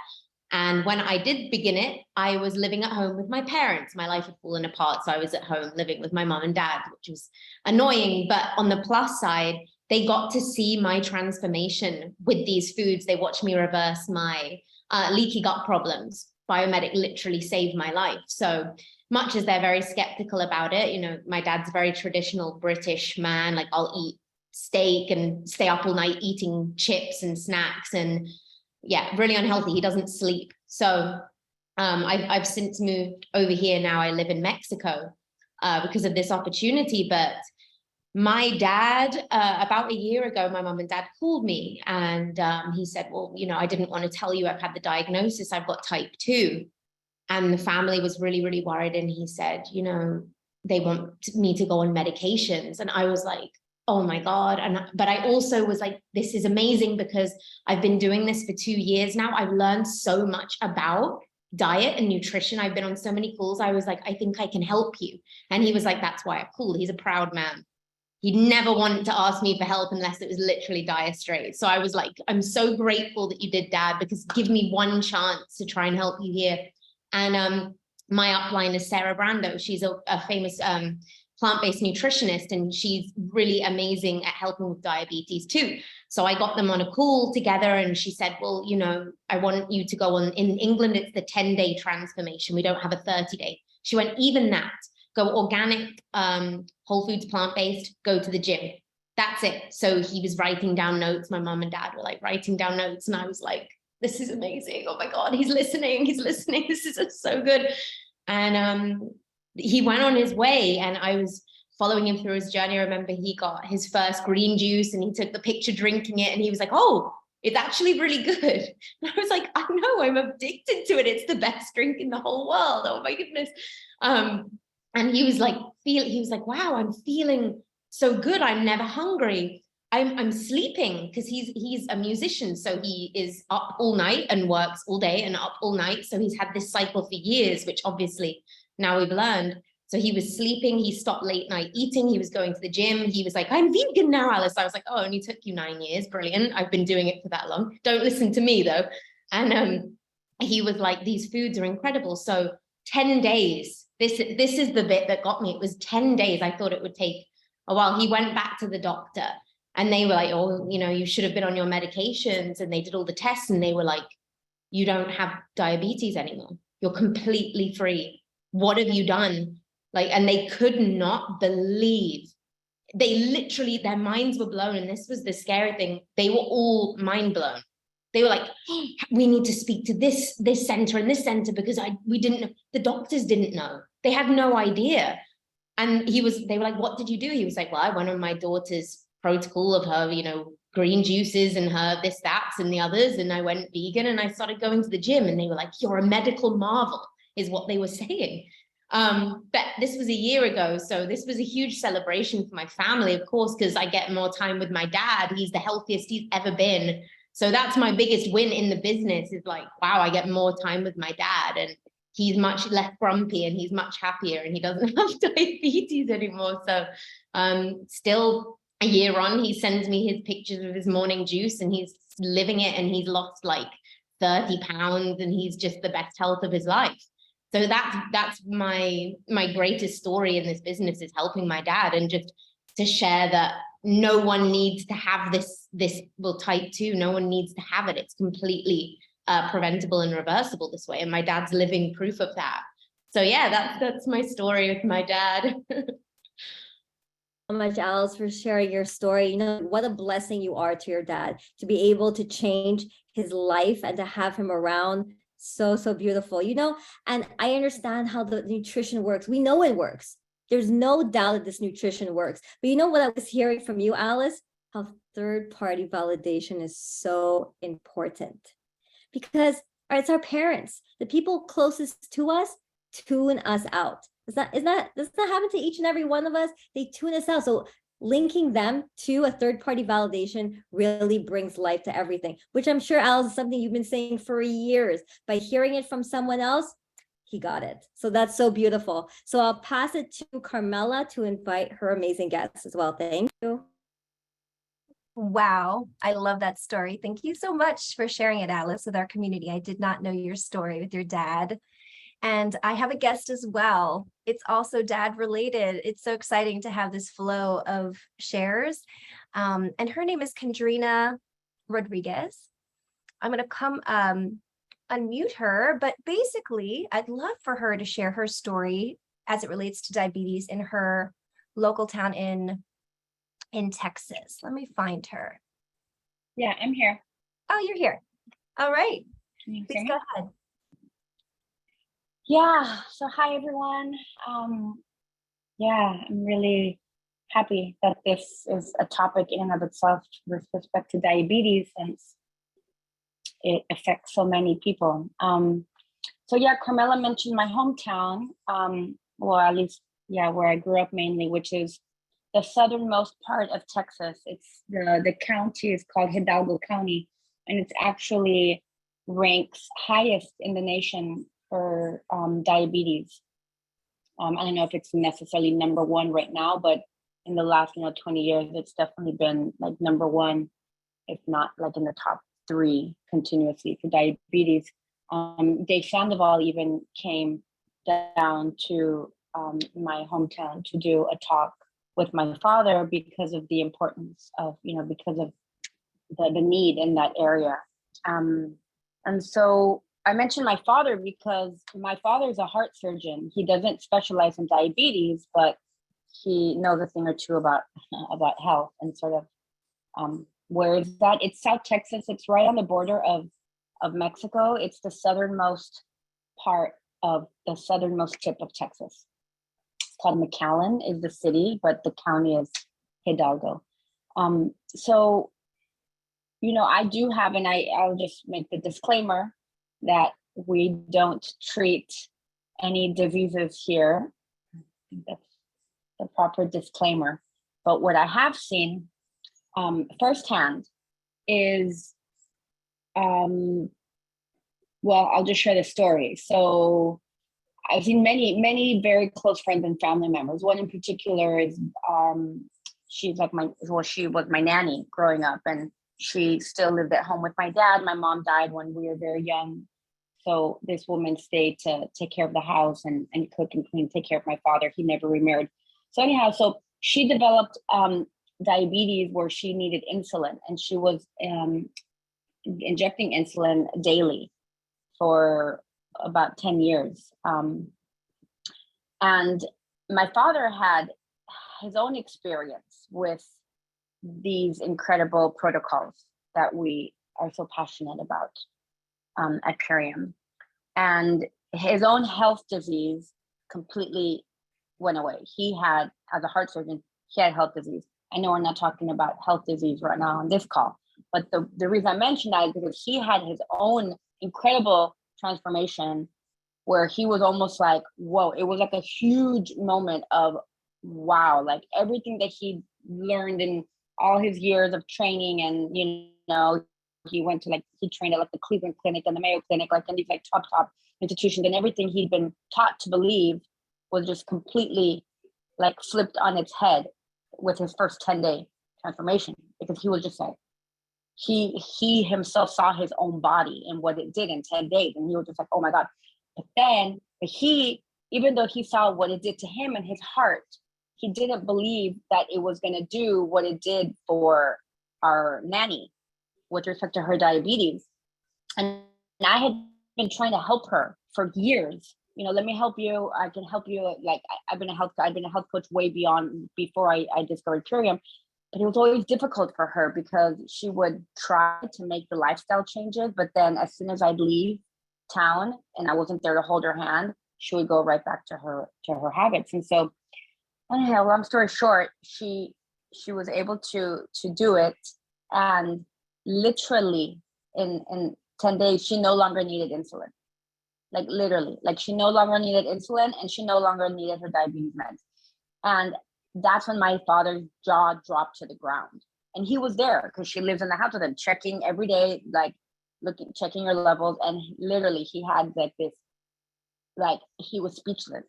And when I did begin it, I was living at home with my parents. My life had fallen apart, so I was at home living with my mom and dad, which was annoying. But on the plus side, they got to see my transformation with these foods. They watched me reverse my leaky gut problems. Biomedic literally saved my life. So much as they're very skeptical about it, you know, my dad's a very traditional British man, like I'll eat steak and stay up all night eating chips and snacks, and yeah, really unhealthy. He doesn't sleep. So I've since moved over here. Now I live in Mexico because of this opportunity. But my dad, about a year ago, my mom and dad called me, and he said, well, you know, I didn't want to tell you I've had the diagnosis. I've got type 2. And the family was really, really worried. And he said, you know, they want me to go on medications. And I was like, oh my God. But I also was like, this is amazing because I've been doing this for 2 years now. I've learned so much about diet and nutrition. I've been on so many calls. I was like, I think I can help you. And he was like, that's why I called. He's a proud man. He never wanted to ask me for help unless it was literally dire straits. So I was like, I'm so grateful that you did, Dad, because give me one chance to try and help you here. And my upline is Sarah Brando. She's a famous plant-based nutritionist, and she's really amazing at helping with diabetes too. So I got them on a call together, and she said, well, you know, I want you to go on, in England, it's the 10-day transformation. We don't have a 30-day. She went, even that, go organic, whole foods, plant-based, go to the gym. That's it. So he was writing down notes. My mom and dad were like writing down notes. And I was like, this is amazing. Oh my God, he's listening. This is so good. And he went on his way, and I was following him through his journey. I remember he got his first green juice and he took the picture drinking it, and he was like, oh, it's actually really good. And I was like, I know, I'm addicted to it. It's the best drink in the whole world. Oh my goodness. And he was like, wow, I'm feeling so good. I'm never hungry. I'm sleeping, because he's a musician. So he is up all night and works all day and up all night. So he's had this cycle for years, which obviously now we've learned. So he was sleeping, he stopped late night eating, he was going to the gym. He was like, I'm vegan now, Alice. I was like, oh, it only took you 9 years. Brilliant. I've been doing it for that long. Don't listen to me though. And he was like, these foods are incredible. So 10 days, this is the bit that got me. It was 10 days. I thought it would take a while. He went back to the doctor and they were like, oh, you should have been on your medications. And they did all the tests and they were like, you don't have diabetes anymore. You're completely free. What have you done? And they could not believe, they literally, their minds were blown. And this was the scary thing. They were all mind blown. They were like, oh, we need to speak to this center and this center, because we didn't know. The doctors didn't know. They had no idea. And they were like, what did you do? He was like, well, I went on my daughter's protocol of her, green juices and her this, that, and the others. And I went vegan and I started going to the gym. And they were like, you're a medical marvel, is what they were saying. But this was a year ago. So this was a huge celebration for my family, of course, because I get more time with my dad. He's the healthiest he's ever been. So that's my biggest win in the business, is like, wow, I get more time with my dad, and he's much less grumpy and he's much happier and he doesn't have diabetes anymore. So still a year on, he sends me his pictures of his morning juice and he's living it, and he's lost like 30 pounds and he's just the best health of his life. So that's my greatest story in this business, is helping my dad, and just to share that no one needs to have this type 2, no one needs to have it. It's completely preventable and reversible this way. And my dad's living proof of that. So yeah, that's my story with my dad.
So much, Alice, for sharing your story. What a blessing you are to your dad, to be able to change his life and to have him around. So beautiful, and I understand how the nutrition works. We know it works. There's no doubt that this nutrition works. But what I was hearing from you, Alice, how third-party validation is so important, because it's our parents, the people closest to us, tune us out. Does that happen to each and every one of us? They tune us out. So linking them to a third-party validation really brings life to everything, which I'm sure, Alice, is something you've been saying for years. By hearing it from someone else, he got it. So that's so beautiful. So I'll pass it to Carmela to invite her amazing guests as well. Thank you.
Wow, I love that story. Thank you so much for sharing it, Alice, with our community. I did not know your story with your dad. And I have a guest as well. It's also dad related. It's so exciting to have this flow of shares. And her name is Kendrina Rodriguez. I'm going to come unmute her, but basically I'd love for her to share her story as it relates to diabetes in her local town in Texas. Let me find her.
Yeah, I'm here.
Oh, you're here. All right.
Can you hear
Please
me?
go ahead.
Yeah, so hi everyone. Yeah, I'm really happy that this is a topic in and of itself with respect to diabetes, since it affects so many people. So yeah, Carmela mentioned my hometown, well, at least, yeah, where I grew up mainly, which is the southernmost part of Texas. It's the county is called Hidalgo County, and it's actually ranks highest in the nation for diabetes. I don't know if it's necessarily number one right now, but in the last 20 years, it's definitely been like number one, if not like in the top 3 continuously for diabetes. Dave Sandoval even came down to my hometown to do a talk with my father because of the importance of, because of the need in that area. And so I mentioned my father because my father is a heart surgeon. He doesn't specialize in diabetes, but he knows a thing or two about health and sort of where is that? It's South Texas. It's right on the border of of Mexico. It's the southernmost part of the southernmost tip of Texas. It's called McAllen is the city, but the county is Hidalgo. So, you know, I do have, and I'll just make the disclaimer that we don't treat any diseases here. I think that's the proper disclaimer. But what I have seen firsthand is, well, I'll just share the story. So I've seen many very close friends and family members. One in particular is, she's like she was my nanny growing up, and she still lived at home with my dad. My mom died when we were very young. So this woman stayed to take care of the house and cook and clean, take care of my father. He never remarried. So anyhow, so she developed diabetes where she needed insulin, and she was injecting insulin daily for about 10 years. And my father had his own experience with these incredible protocols that we are so passionate about at Curium. And his own health disease completely went away. He had, as a heart surgeon, he had health disease. I know we're not talking about health disease right now on this call, but the reason I mentioned that is because he had his own incredible transformation where he was almost like, whoa, it was like a huge moment of, wow, like everything that he learned in all his years of training, and, you know, he went to like, he trained at like the Cleveland Clinic and the Mayo Clinic, like in these like top institutions, and everything he'd been taught to believe was just completely like flipped on its head with his first 10-day transformation, because he was just like, he himself saw his own body and what it did in 10 days. And he was just like, oh my God. But he, even though he saw what it did to him and his heart, he didn't believe that it was going to do what it did for our nanny with respect to her diabetes. And I had been trying to help her for years. You know, let me help you. I can help you. Like I've been a health coach way before I discovered Curium. But it was always difficult for her because she would try to make the lifestyle changes, but then as soon as I'd leave town and I wasn't there to hold her hand, she would go right back to her habits. And so, anyhow, long story short, she was able to do it, and literally in 10 days, she no longer needed insulin. Like literally, like she no longer needed insulin, and she no longer needed her diabetes meds. And that's when my father's jaw dropped to the ground. And he was there because she lives in the house with him, checking every day, like checking her levels. And literally he had like this, like he was speechless.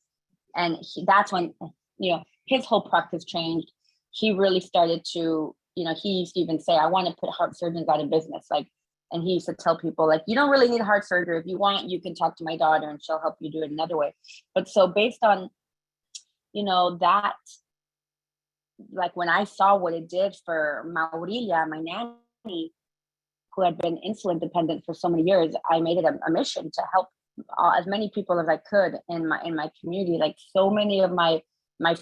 And that's when, you know, his whole practice changed. He really started to, you know, he used to even say, I want to put heart surgeons out of business. Like, and he used to tell people, like, you don't really need heart surgery. If you want, you can talk to my daughter and she'll help you do it another way. But so based on, you know, that, like when I saw what it did for Maurilia, my nanny, who had been insulin dependent for so many years, I made it a mission to help as many people as I could in my community. Like so many of my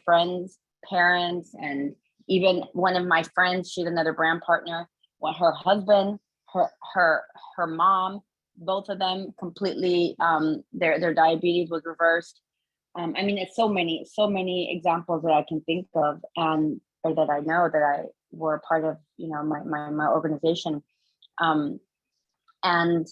friends, parents, and even one of my friends, she's another brand partner, her husband, her mom, both of them completely, their diabetes was reversed. I mean, it's so many examples that I can think of, or that I know that I were a part of, you know, my organization. And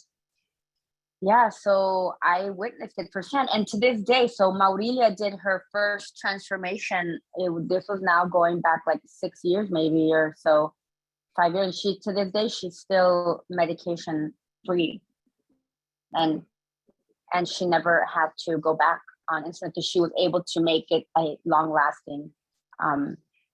yeah, so I witnessed it firsthand. And to this day, so Maurilia did her first transformation. This was now going back like 6 years, maybe, or so, 5 years. To this day, she's still medication free. And she never had to go back on insulin because she was able to make it a long-lasting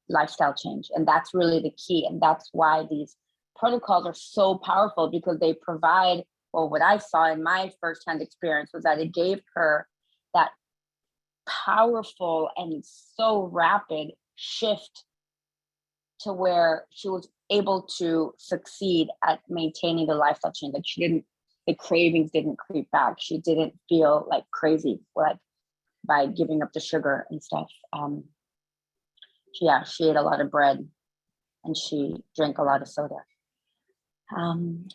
lifestyle change. And that's really the key. And that's why these protocols are so powerful, because they provide, well, what I saw in my firsthand experience was that it gave her that powerful and so rapid shift to where she was able to succeed at maintaining the lifestyle change. Like the cravings didn't creep back. She didn't feel like crazy, like by giving up the sugar and stuff. She ate a lot of bread and she drank a lot of soda.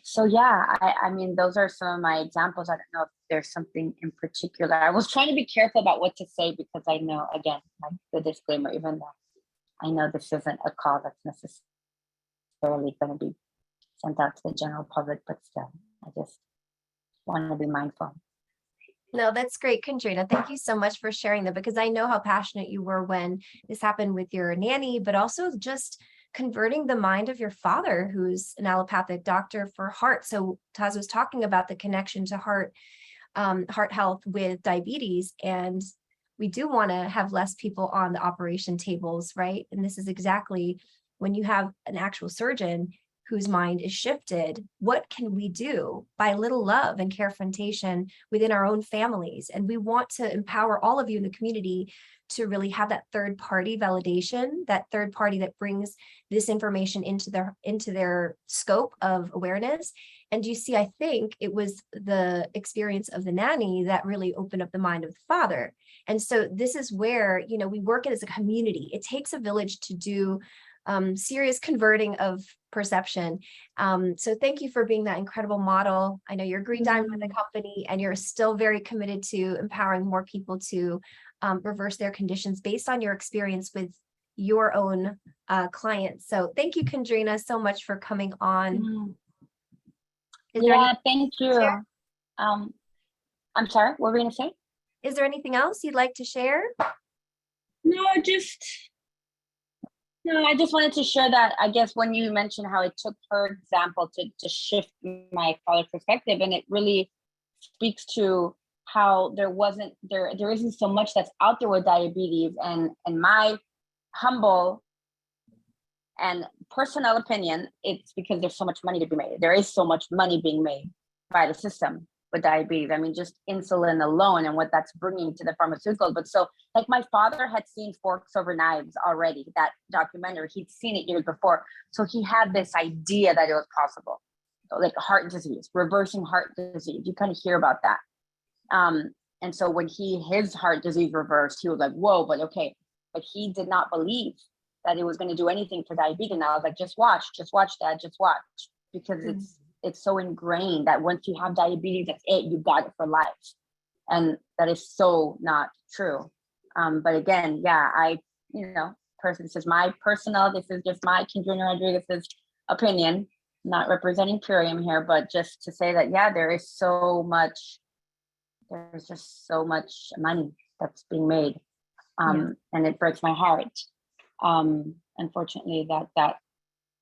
So yeah, I mean, those are some of my examples. I don't know if there's something in particular. I was trying to be careful about what to say because I know, again, like the disclaimer, even though I know this isn't a call that's necessarily going to be sent out to the general public, but still, I just want to be mindful.
No, that's great, Kendrina. Thank you so much for sharing that, because I know how passionate you were when this happened with your nanny, but also just converting the mind of your father, who's an allopathic doctor for heart. So Taz was talking about the connection to heart health with diabetes, and we do want to have less people on the operation tables, right? And this is exactly when you have an actual surgeon whose mind is shifted, what can we do by little love and confrontation within our own families? And we want to empower all of you in the community to really have that third party validation, that third party that brings this information into their scope of awareness. And you see, I think it was the experience of the nanny that really opened up the mind of the father. And so this is where, you know, we work as a community. It takes a village to do serious converting of perception. So thank you for being that incredible model. I know you're green diamond with the company, and you're still very committed to empowering more people to reverse their conditions based on your experience with your own clients. So thank you, Kendrina, so much for coming on. Is there
Yeah, thank you. I'm sorry, what were we gonna say?
Is there anything else you'd like to share?
No, I just wanted to share that, I guess, when you mentioned how it took her example to shift my father's perspective, and it really speaks to how there isn't so much that's out there with diabetes, and my humble and personal opinion, it's because there's so much money to be made. There is so much money being made by the system with diabetes. I mean, just insulin alone and what that's bringing to the pharmaceuticals. But so, like, my father had seen Forks Over Knives already, that documentary. He'd seen it years before. So he had this idea that it was possible. So, like, heart disease, reversing heart disease. You kind of hear about that. And so when his heart disease reversed, he was like, whoa, but okay. But he did not believe that it was going to do anything for diabetes. And I was like, just watch, Dad, just watch. Because it's so ingrained that once you have diabetes, that's it, you got it for life. And that is so not true. But again, yeah, this is my personal, this is just my Kendrina Rodriguez's opinion, not representing Purium here, but just to say that, yeah, there's just so much money that's being made. And it breaks my heart. Unfortunately, that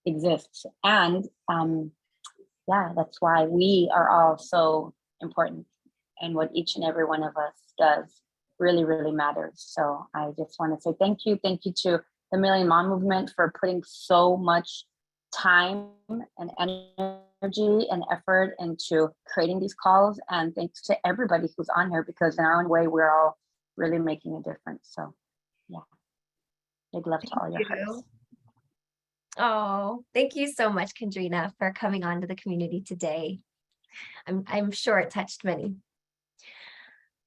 exists. And that's why we are all so important, and what each and every one of us does really, really matters. So I just want to say thank you to the Million Mom Movement for putting so much time and energy and effort into creating these calls, and thanks to everybody who's on here, because in our own way, we're all really making a difference. So yeah, big love to all your hearts.
Oh, thank you so much, Kendrina, for coming on to the community today. I'm sure it touched many.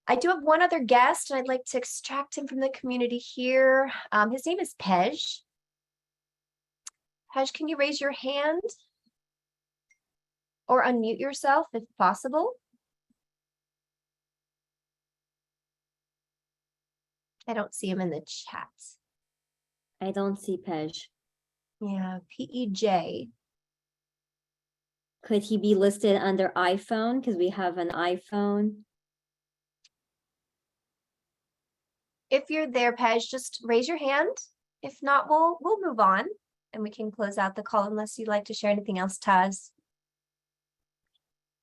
I do have one other guest, and I'd like to extract him from the community here. His name is Pej. Pej, can you raise your hand or unmute yourself if possible? I don't see him in the chat.
I don't see Pej.
Yeah, P-E-J.
Could he be listed under iPhone? Because we have an iPhone.
If you're there, Pej, just raise your hand. If not, we'll move on and we can close out the call unless you'd like to share anything else, Taz.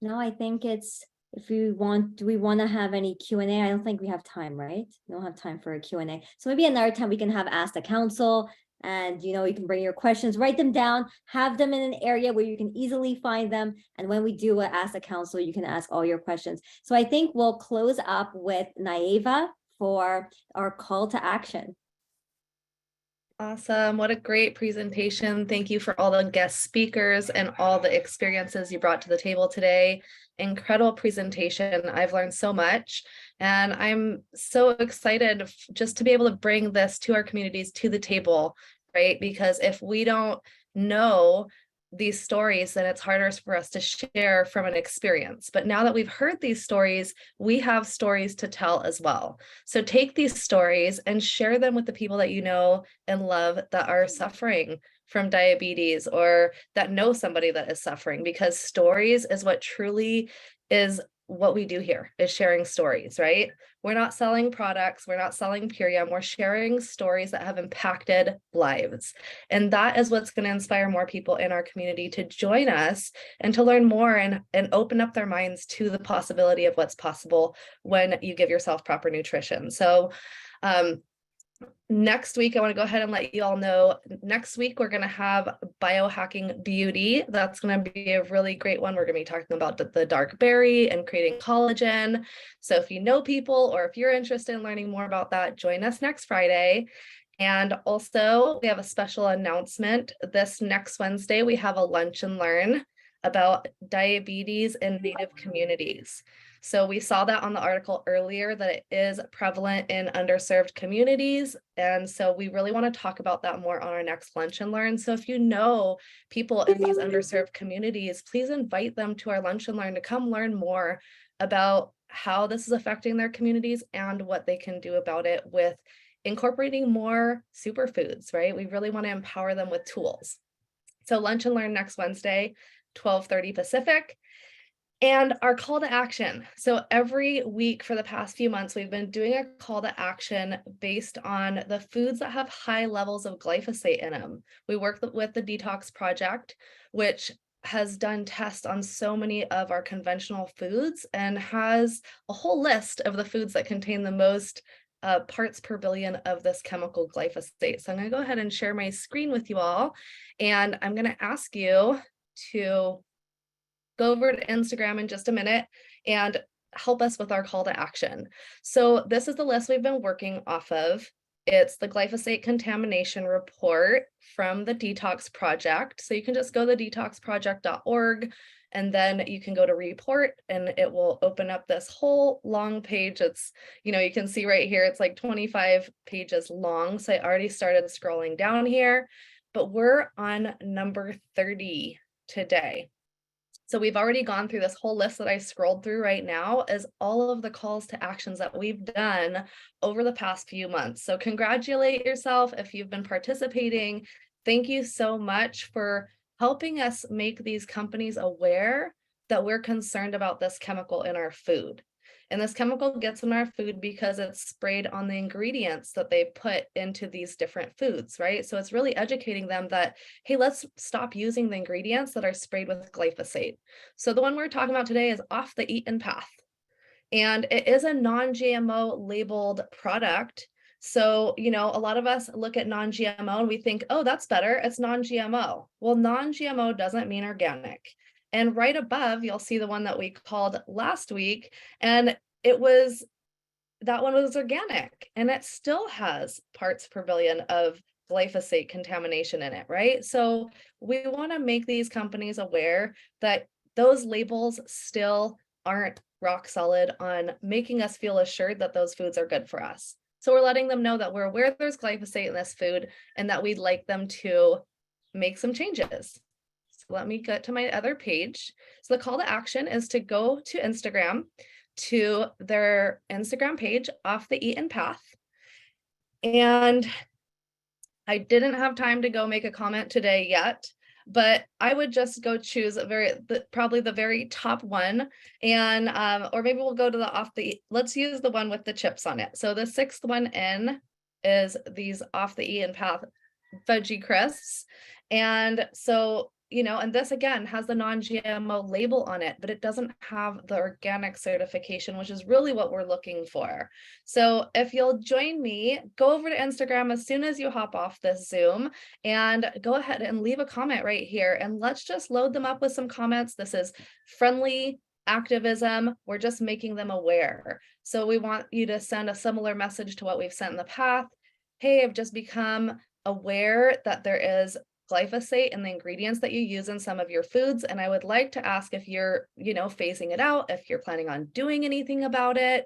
No, I think it's, do we want to have any Q&A? I don't think we have time, right? We don't have time for a Q&A. So maybe another time we can have Ask the Council, and you can bring your questions, write them down, have them in an area where you can easily find them. And when we do Ask the Council, you can ask all your questions. So I think we'll close up with Naeva for our call to action.
Awesome. What a great presentation. Thank you for all the guest speakers and all the experiences you brought to the table today. Incredible presentation. I've learned so much, and I'm so excited just to be able to bring this to our communities, to the table, right? Because if we don't know these stories, then it's harder for us to share from an experience. But now that we've heard these stories, we have stories to tell as well. So take these stories and share them with the people that you know and love that are suffering from diabetes or that know somebody that is suffering, because stories is what truly is what we do here, is sharing stories, right? We're not selling products, we're not selling Purium, we're sharing stories that have impacted lives. And that is what's going to inspire more people in our community to join us and to learn more and open up their minds to the possibility of what's possible when you give yourself proper nutrition. So next week, I want to go ahead and let you all know, next week, we're going to have biohacking beauty. That's going to be a really great one. We're going to be talking about the dark berry and creating collagen. So if you know people, or if you're interested in learning more about that, join us next Friday. And also, we have a special announcement. This next Wednesday, we have a lunch and learn about diabetes in Native communities. So we saw that on the article earlier, that it is prevalent in underserved communities. And so we really want to talk about that more on our next lunch and learn. So if you know people in these underserved communities, please invite them to our lunch and learn to come learn more about how this is affecting their communities and what they can do about it with incorporating more superfoods, right? We really want to empower them with tools. So lunch and learn next Wednesday, 12:30 Pacific. And our call to action. So every week for the past few months, we've been doing a call to action based on the foods that have high levels of glyphosate in them. We work with the Detox Project, which has done tests on so many of our conventional foods and has a whole list of the foods that contain the most parts per billion of this chemical glyphosate. So I'm going to go ahead and share my screen with you all. And I'm going to ask you to go over to Instagram in just a minute and help us with our call to action. So this is the list we've been working off of. It's the glyphosate contamination report from the Detox Project. So you can just go to detoxproject.org and then you can go to report and it will open up this whole long page. It's, you know, you can see right here, it's like 25 pages long. So I already started scrolling down here, but we're on number 30 today. So we've already gone through this whole list that I scrolled through right now as all of the calls to actions that we've done over the past few months. So congratulate yourself if you've been participating. Thank you so much for helping us make these companies aware that we're concerned about this chemical in our food. And this chemical gets in our food because it's sprayed on the ingredients that they put into these different foods, right? So it's really educating them that, hey, let's stop using the ingredients that are sprayed with glyphosate. So the one we're talking about today is Off the Eaten Path. And it is a non-GMO labeled product. So, you know, a lot of us look at non-GMO and we think, oh, that's better, it's non-GMO. Well, non-GMO doesn't mean organic. And right above, you'll see the one that we called last week, and that one was organic, and it still has parts per billion of glyphosate contamination in it, right? So we want to make these companies aware that those labels still aren't rock solid on making us feel assured that those foods are good for us. So we're letting them know that we're aware there's glyphosate in this food and that we'd like them to make some changes. Let me get to my other page. So the call to action is to go to Instagram, to their Instagram page, Off the Eaten Path. And I didn't have time to go make a comment today yet, but I would just go choose probably the very top one. And, or maybe we'll go to let's use the one with the chips on it. So the 6th one in is these Off the Eaten Path veggie crisps. And so, you know, and this again has the non-GMO label on it, but it doesn't have the organic certification, which is really what we're looking for. So if you'll join me, go over to Instagram as soon as you hop off this Zoom and go ahead and leave a comment right here. And let's just load them up with some comments. This is friendly activism. We're just making them aware. So we want you to send a similar message to what we've sent in the past. Hey, I've just become aware that there is glyphosate in the ingredients that you use in some of your foods. And I would like to ask if you're, you know, phasing it out, if you're planning on doing anything about it.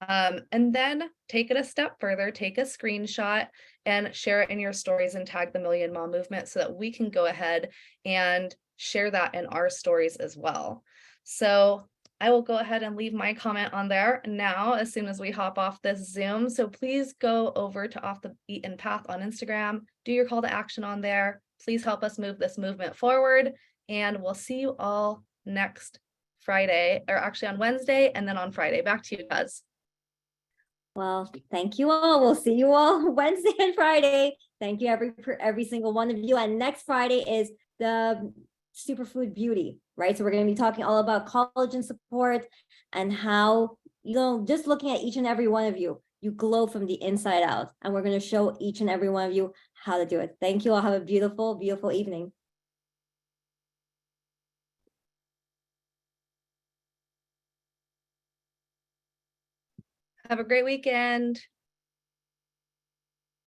And then take it a step further, take a screenshot and share it in your stories and tag the Million Mom Movement so that we can go ahead and share that in our stories as well. So I will go ahead and leave my comment on there now as soon as we hop off this Zoom. So please go over to Off the Beaten Path on Instagram, do your call to action on there. Please help us move this movement forward, and we'll see you all next Friday, or actually on Wednesday, and then on Friday. Back to you, Taz.
Well, thank you all. We'll see you all Wednesday and Friday. Thank you for every single one of you. And next Friday is the Superfood Beauty, right? So we're going to be talking all about collagen support and how, just looking at each and every one of you, you glow from the inside out. And we're going to show each and every one of you how to do it. Thank you all. Have a beautiful, beautiful evening.
Have a great weekend.